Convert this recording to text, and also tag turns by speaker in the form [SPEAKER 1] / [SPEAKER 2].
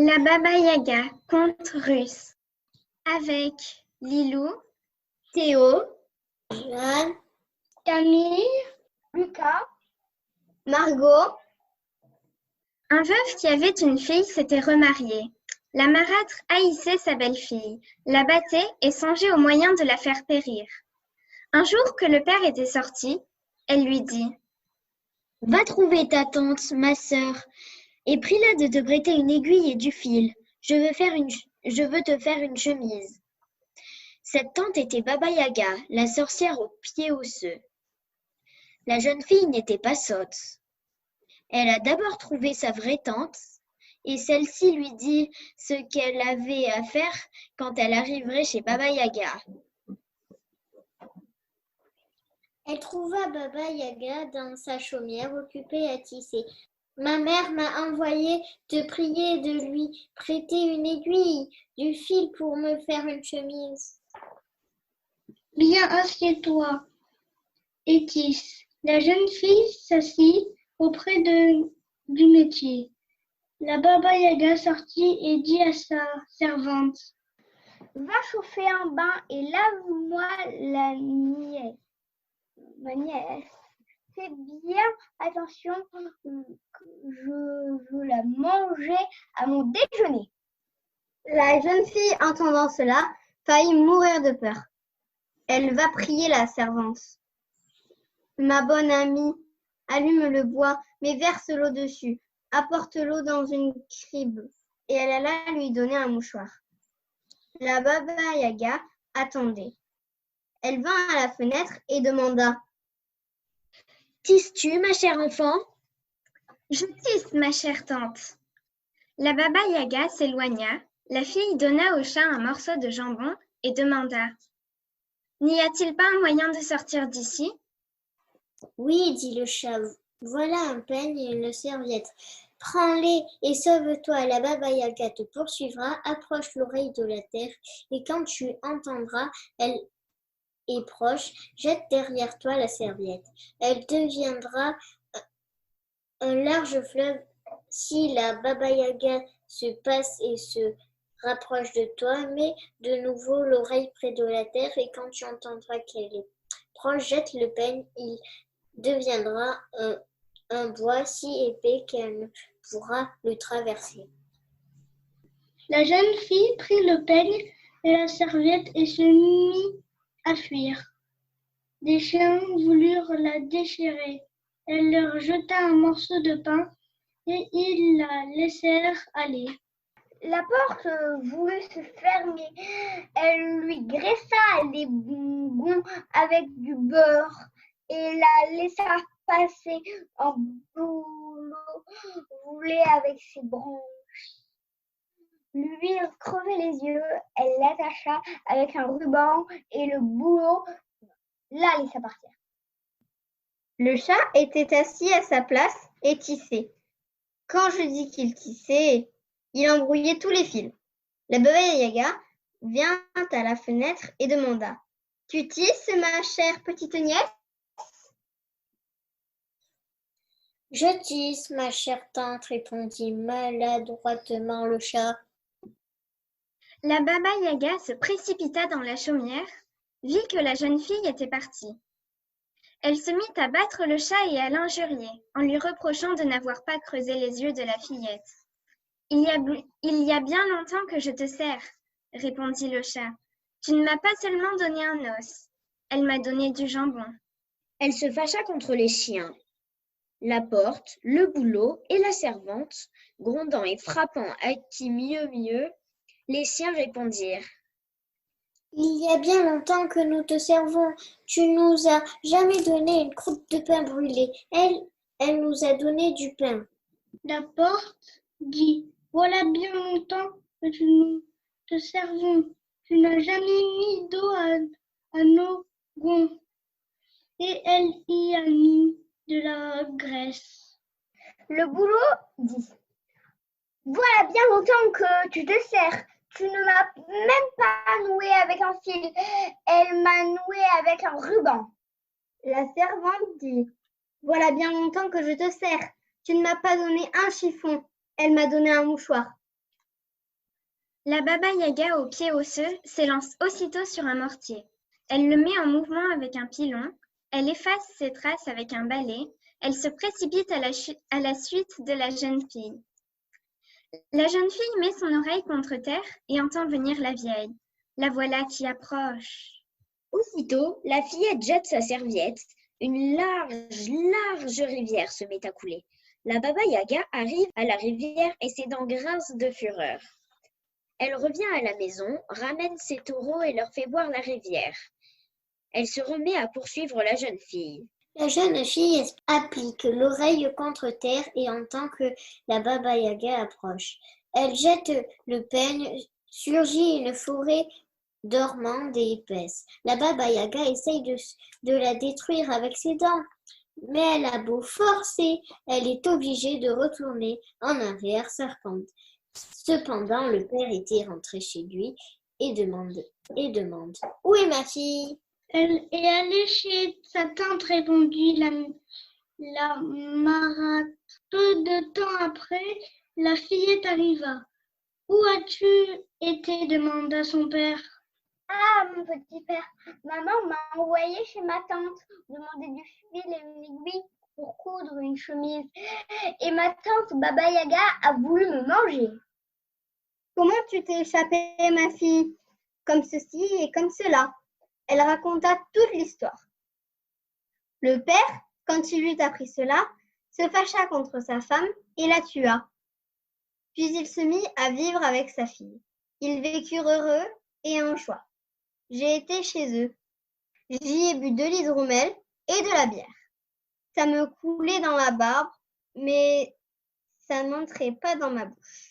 [SPEAKER 1] La Baba Yaga, conte russe, avec Lilou,
[SPEAKER 2] Théo, Jeanne,
[SPEAKER 3] Camille, Lucas,
[SPEAKER 2] Margot.
[SPEAKER 1] Un veuf qui avait une fille s'était remarié. La marâtre haïssait sa belle-fille, la battait et songeait aux moyens de la faire périr. Un jour que le père était sorti, elle lui dit
[SPEAKER 2] « Va trouver ta tante, ma sœur, et prie-la de te prêter une aiguille et du fil. Je veux te faire une chemise. » Cette tante était Baba Yaga, la sorcière aux pieds osseux. La jeune fille n'était pas sotte. Elle a d'abord trouvé sa vraie tante, et celle-ci lui dit ce qu'elle avait à faire quand elle arriverait chez Baba Yaga. Elle trouva Baba Yaga dans sa chaumière occupée à tisser. « Ma mère m'a envoyé te prier de lui prêter une aiguille, du fil pour me faire une chemise. »
[SPEAKER 3] Viens, assieds-toi et tisse. La jeune fille s'assit auprès du métier. La Baba Yaga sortit et dit à sa servante: Va chauffer un bain et lave-moi ma nièce. Fais bien attention, je veux la manger à mon déjeuner.
[SPEAKER 2] La jeune fille, entendant cela, faillit mourir de peur. Elle va prier la servante. « Ma bonne amie, allume le bois, mais verse l'eau dessus. Apporte l'eau dans une crible. » Et elle alla lui donner un mouchoir. La Baba Yaga attendait. Elle vint à la fenêtre et demanda: « Tisses-tu, ma chère enfant ? »
[SPEAKER 1] « Je tisse, ma chère tante. » La Baba Yaga s'éloigna, la fille donna au chat un morceau de jambon et demanda « N'y a-t-il pas un moyen de sortir d'ici ?»
[SPEAKER 2] « Oui, dit le chat, voilà un peigne et une serviette. Prends-les et sauve-toi, la Baba Yaga te poursuivra, approche l'oreille de la terre et quand tu entendras, elle est proche, jette derrière toi la serviette. Elle deviendra un large fleuve. Si la Baba Yaga se passe et se rapproche de toi, mets de nouveau l'oreille près de la terre et quand tu entendras qu'elle est proche, jette le peigne, il deviendra un bois si épais qu'elle ne pourra le traverser.
[SPEAKER 3] La jeune fille prit le peigne et la serviette et se mit à fuir. Des chiens voulurent la déchirer. Elle leur jeta un morceau de pain et ils la laissèrent aller. La porte voulut se fermer. Elle lui graissa les bonbons avec du beurre et la laissa passer en boulot roulé avec ses branches. Lui crevait les yeux, elle l'attacha avec un ruban et le boulot la laissa partir.
[SPEAKER 2] Le chat était assis à sa place et tissait. Quand je dis qu'il tissait, il embrouillait tous les fils. La Baba Yaga vint à la fenêtre et demanda: « Tu tisses, ma chère petite nièce ? » « Je tisse, ma chère tante, répondit maladroitement le chat.
[SPEAKER 1] La Baba Yaga se précipita dans la chaumière, vit que la jeune fille était partie. Elle se mit à battre le chat et à l'injurier, en lui reprochant de n'avoir pas creusé les yeux de la fillette. « Il y a bien longtemps que je te sers, » répondit le chat. « Tu ne m'as pas seulement donné un os, elle m'a donné du jambon. »
[SPEAKER 2] Elle se fâcha contre les chiens, la porte, le boulot et la servante, grondant et frappant à qui mieux, les chiens répondirent: « Il y a bien longtemps que nous te servons, tu nous as jamais donné une croûte de pain brûlé, elle nous a donné du pain. »
[SPEAKER 3] La porte dit: Voilà bien longtemps que nous te servons, tu n'as jamais mis d'eau à nos gonds, et elle y a mis de la graisse. Le boulot dit: Voilà bien longtemps que tu te sers, tu ne m'as même pas noué avec un fil, elle m'a noué avec un ruban.
[SPEAKER 2] La servante dit: « Voilà bien longtemps que je te sers, tu ne m'as pas donné un chiffon, elle m'a donné un mouchoir. »
[SPEAKER 1] La Baba-Yaga aux pieds osseux s'élance aussitôt sur un mortier. Elle le met en mouvement avec un pilon, elle efface ses traces avec un balai, elle se précipite à la suite de la jeune fille. La jeune fille met son oreille contre terre et entend venir la vieille. La voilà qui approche.
[SPEAKER 4] Aussitôt, la fillette jette sa serviette. Une large rivière se met à couler. La Baba-Yaga arrive à la rivière et ses dents grincent de fureur. Elle revient à la maison, ramène ses taureaux et leur fait boire la rivière. Elle se remet à poursuivre la jeune fille.
[SPEAKER 2] La jeune fille applique l'oreille contre terre et entend que la Baba-Yaga approche. Elle jette le peigne, surgit une forêt dormante et épaisse. La Baba-Yaga essaye de la détruire avec ses dents, mais elle a beau forcer, elle est obligée de retourner en arrière serpente. Cependant, le père était rentré chez lui et demande « Où est ma fille ?»
[SPEAKER 3] Elle est allée chez sa tante, répondit la marâtre. Peu de temps après, la fillette arriva. Où as-tu été demanda son père.
[SPEAKER 5] Ah, mon petit père, maman m'a envoyé chez ma tante demander du fil et une aiguille pour coudre une chemise. Et ma tante Baba-Yaga a voulu me manger.
[SPEAKER 6] Comment tu t'es échappée, ma fille? Comme ceci et comme cela. Elle raconta toute l'histoire. Le père, quand il eut appris cela, se fâcha contre sa femme et la tua. Puis il se mit à vivre avec sa fille. Ils vécurent heureux et en joie. J'ai été chez eux. J'y ai bu de l'hydromel et de la bière. Ça me coulait dans la barbe, mais ça n'entrait pas dans ma bouche.